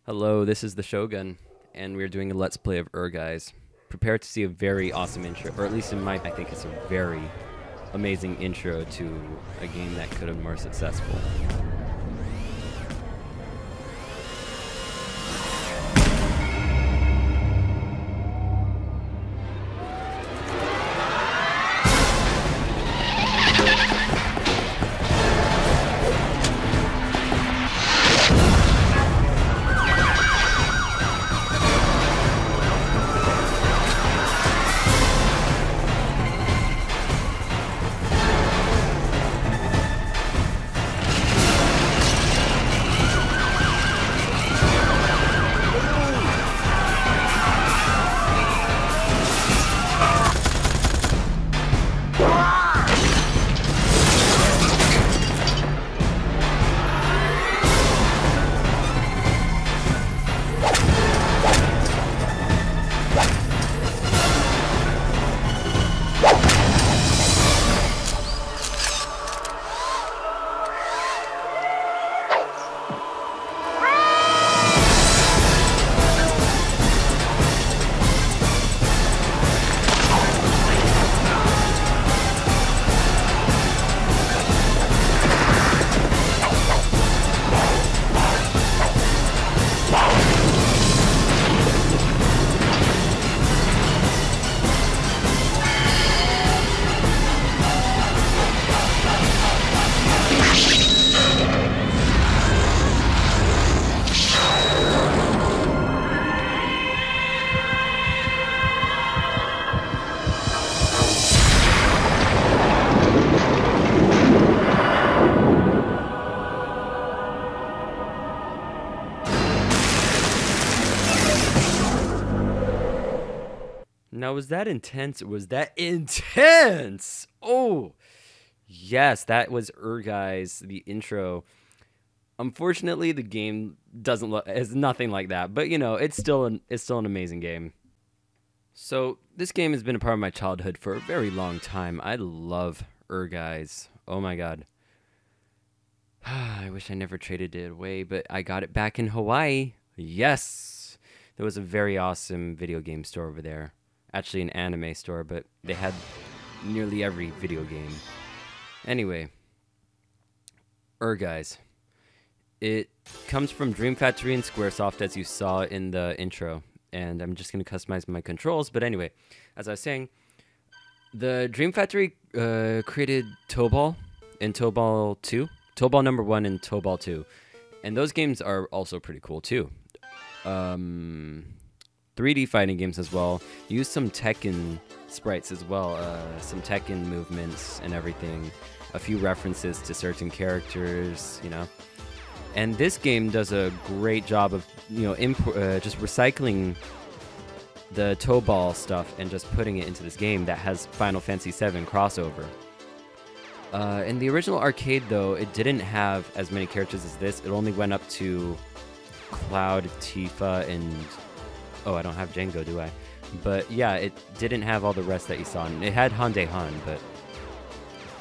Hello, this is the Shogun, and we're doing a Let's Play of Ehrgeiz. Prepare to see a very awesome intro, or at least in my I think it's a very amazing intro to a game that could have been more successful. Now, was that intense? Was that intense? Oh, yes, that was Ehrgeiz, the intro. Unfortunately, the game doesn't look is nothing like that, but you know, it's still an amazing game. So this game has been a part of my childhood for a very long time. I love Ehrgeiz. Oh my god. I wish I never traded it away, but I got it back in Hawaii. Yes, there was a very awesome video game store over there. Actually an anime store, but they had nearly every video game. Anyway, Ehrgeiz. It comes from Dream Factory and Squaresoft, as you saw in the intro. And I'm just going to customize my controls. But anyway, as I was saying, the Dream Factory created Tobal and Tobal 2. Tobal number 1 and Tobal 2. And those games are also pretty cool too. 3D fighting games as well. Use some Tekken sprites as well, some Tekken movements and everything. A few references to certain characters, you know. And this game does a great job of, you know, just recycling the Tobal stuff and just putting it into this game that has Final Fantasy VII crossover. In the original arcade, though, it didn't have as many characters as this. It only went up to Cloud, Tifa, and... Oh, I don't have Django, do I? But yeah, it didn't have all the rest that you saw. And it had Hyundai Han, but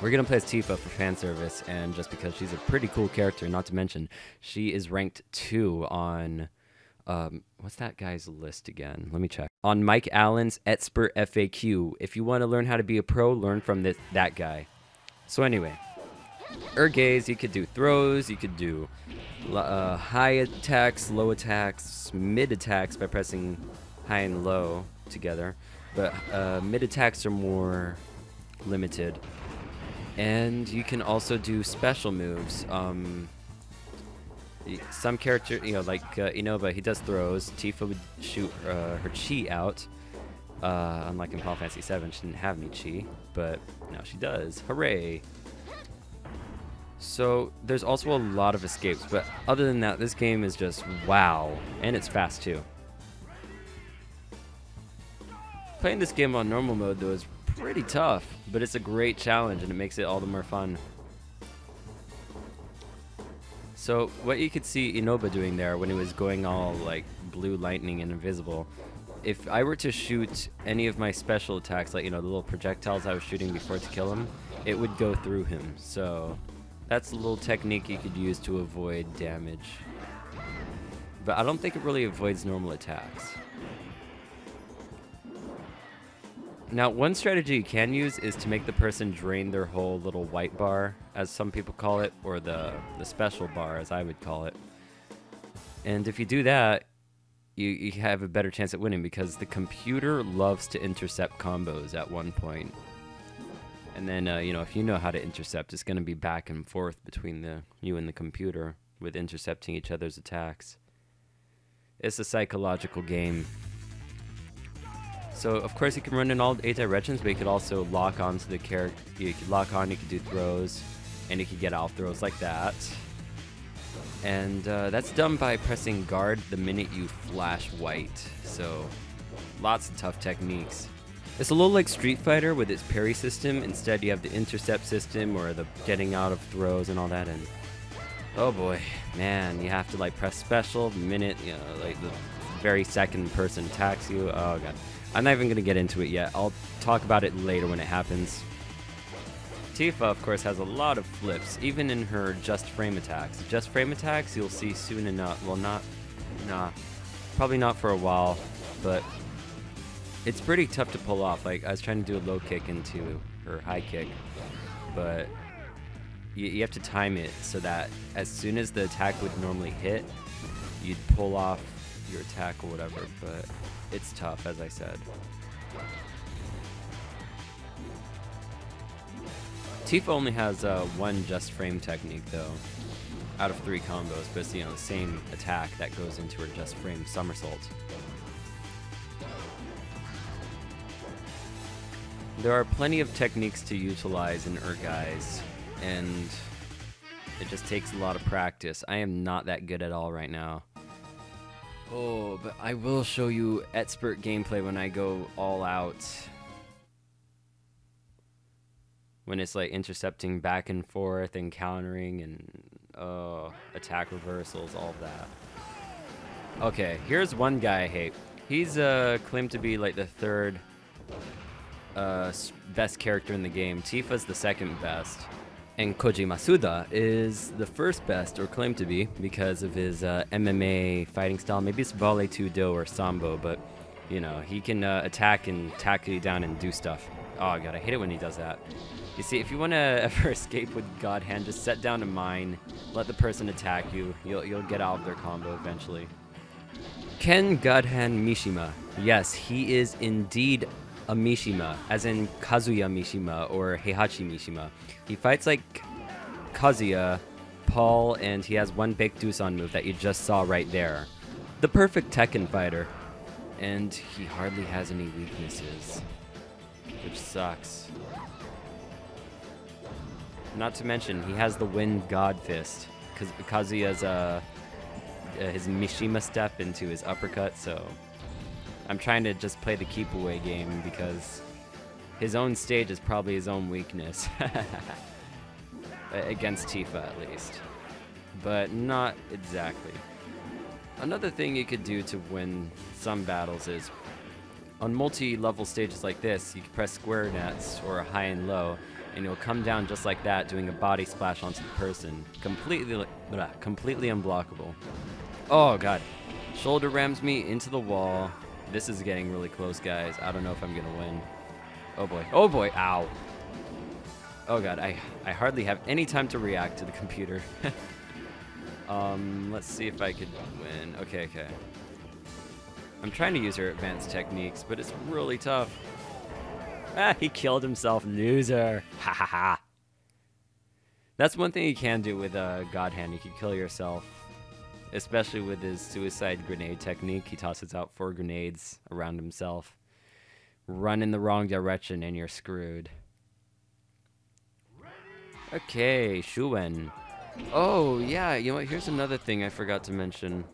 we're going to play as Tifa for fan service, and just because she's a pretty cool character, not to mention, she is ranked 2 on, what's that guy's list again? Let me check. On Mike Allen's Expert FAQ. If you want to learn how to be a pro, learn from that guy. So anyway, Ehrgeiz, you could do throws, you could do high attacks, low attacks, mid attacks by pressing high and low together, but mid attacks are more limited. And you can also do special moves. Some character, you know, like Innova, he does throws. Tifa would shoot her chi out. Unlike in Final Fantasy VII, she didn't have any chi, but now she does. Hooray! So there's also a lot of escapes, but other than that, this game is just wow, and it's fast too. Playing this game on normal mode though is pretty tough, but it's a great challenge and it makes it all the more fun. So what you could see Inoba doing there when he was going all like blue lightning and invisible, if I were to shoot any of my special attacks, like, you know, the little projectiles I was shooting before to kill him, it would go through him. So that's a little technique you could use to avoid damage. but I don't think it really avoids normal attacks. Now, one strategy you can use is to make the person drain their whole little white bar, as some people call it, or the special bar, as I would call it. And if you do that, you have a better chance at winning, because the computer loves to intercept combos at one point. And then, you know, if you know how to intercept, it's going to be back and forth between you and the computer with intercepting each other's attacks. It's a psychological game. So, of course, you can run in all 8 directions, but you could also lock onto the character. You could lock on, you could do throws, and you could get out throws like that. And that's done by pressing guard the minute you flash white. So, lots of tough techniques. It's a little like Street Fighter with its parry system. Instead, you have the intercept system or the getting out of throws and all that. And oh boy, man, you have to like press special the minute, you know, like the very second person attacks you. Oh god. I'm not even going to get into it yet. I'll talk about it later when it happens. Tifa, of course, has a lot of flips, even in her just frame attacks. Just frame attacks, you'll see soon enough. Well, probably not for a while, but it's pretty tough to pull off. Like, I was trying to do a low kick into her high kick, but you have to time it so that as soon as the attack would normally hit, you'd pull off your attack or whatever, but it's tough, as I said. Tifa only has one just frame technique, though, out of 3 combos, but it's, you know, the same attack that goes into her just frame somersault. There are plenty of techniques to utilize in Ehrgeiz, and it just takes a lot of practice. I am not that good at all right now. Oh, but I will show you expert gameplay when I go all out. When it's like intercepting back and forth and countering and attack reversals, all of that. Okay, here's one guy I hate. He's claimed to be like the 3rd best character in the game. Tifa's the 2nd best. And Koji Masuda is the 1st best, or claimed to be, because of his MMA fighting style. Maybe it's Vale Tudo or Sambo, but, you know, he can attack and tackle you down and do stuff. Oh god, I hate it when he does that. You see, if you want to ever escape with God Hand, just set down a mine, let the person attack you. You'll get out of their combo eventually. Ken God Hand Mishima. Yes, he is indeed a Mishima, as in Kazuya Mishima or Heihachi Mishima. He fights like Kazuya, Paul, and he has one Baked Dusan move that you just saw right there. The perfect Tekken fighter. And he hardly has any weaknesses, which sucks. Not to mention, he has the Wind God Fist, because Kazuya's his Mishima step into his uppercut, so I'm trying to just play the keep away game because his own stage is probably his own weakness. Against Tifa, at least. But not exactly. Another thing you could do to win some battles is, on multi-level stages like this, you can press square nets or high and low, and you'll come down just like that, doing a body splash onto the person. Completely unblockable. Oh god. Shoulder rams me into the wall. This is getting really close, guys. I don't know if I'm gonna win. Oh boy. Oh boy. Ow. Oh god, I hardly have any time to react to the computer. Let's see if I could win. Okay. I'm trying to use her advanced techniques, but it's really tough. Ah, he killed himself, loser. Ha ha ha. That's one thing you can do with God Hand. You can kill yourself. Especially with his suicide grenade technique. He tosses out 4 grenades around himself. Run in the wrong direction and you're screwed. Okay, Shuwen. Oh, yeah, you know what? Here's another thing I forgot to mention.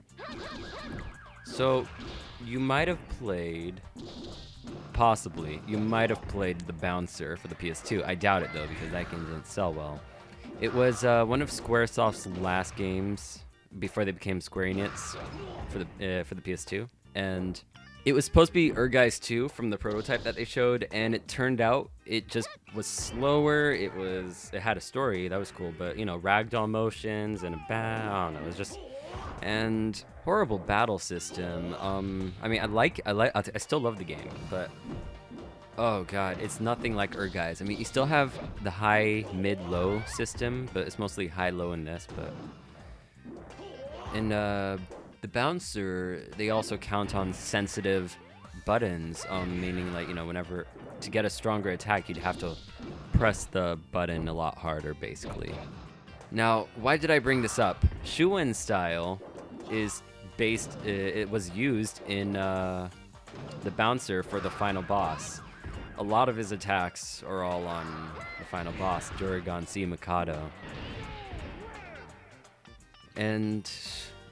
So, you might have played... Possibly, you might have played the Bouncer for the PS2. I doubt it, though, because that game didn't sell well. It was one of Squaresoft's last games before they became Square Enix for the PS2. And it was supposed to be Ehrgeiz 2 from the prototype that they showed, and it turned out it just was slower. It had a story, that was cool, but, you know, ragdoll motions and I don't know, it was just And horrible battle system. I mean, I still love the game, but oh god, it's nothing like Ehrgeiz. I mean, you still have the high, mid, low system, but it's mostly high, low in this. But in the bouncer, they also count on sensitive buttons, meaning like, you know, whenever to get a stronger attack, you'd have to press the button a lot harder, basically. Now, why did I bring this up? Shuwen style is based, it was used in the bouncer for the final boss. A lot of his attacks are all on the final boss, Duragon C. Mikado. And,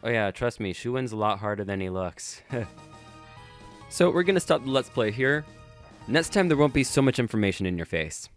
oh yeah, trust me, Shuwen's a lot harder than he looks. So we're gonna stop the Let's Play here. Next time there won't be so much information in your face.